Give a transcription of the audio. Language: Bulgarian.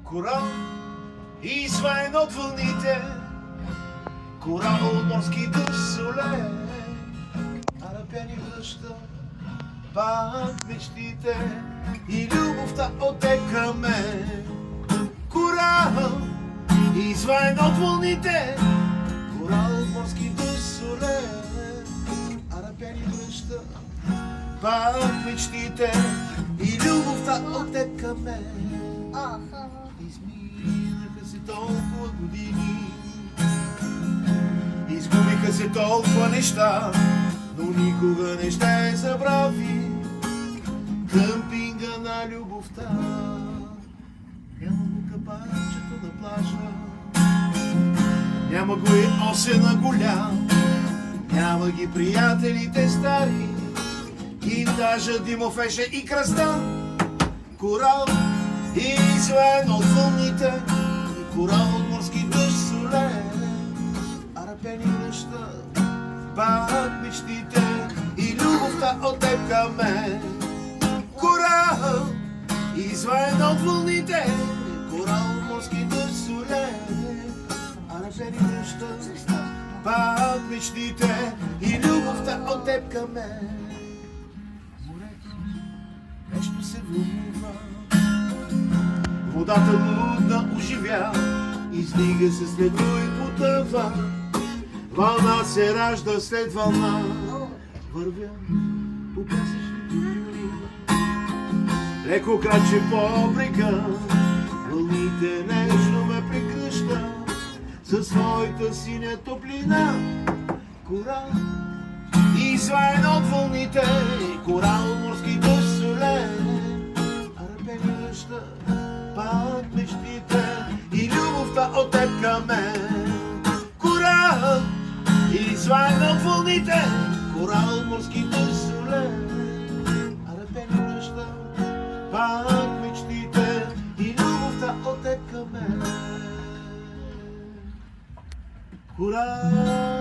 Корал изваен от вълните, корал от морски дъжд соле, арапени връща пак мечтите и любовта отекаме. Корал изваен от вълните, корал от морски дъжд соле, арапени връща пак мечтите и любовта отекаме. Изминаха се толкова години, изгубиха се толкова неща, но никога не ще забрави къмпинга на любовта. Няма го капачето на плажа, няма го и осена голям, няма ги приятелите стари, кинтажа, Димофеша и Кръстан. Корал изваен от вълните, корал от морски дъжд соле, арапени връща пак мечтите и любовта отекаме. Корал изваен от вълните, корал от морски дъжд соле, арапени връща пак мечтите и любовта отекаме. Морето нещо се вълнува, водата лудна оживя, издига се след и потъва, вълна се ражда след вълна. Вървя по пясъчните дюни, леко краче по брега, вълните нежно ме прегръща със своята синя топлина. Корал изваен от вълните, корал от морски дъжд соле, арапени връща пак мечтите и любовта отекаме. Корал изваен от вълните, корал от морски дъжд соле, арапени връща пак мечтите и любовта отекаме. Корал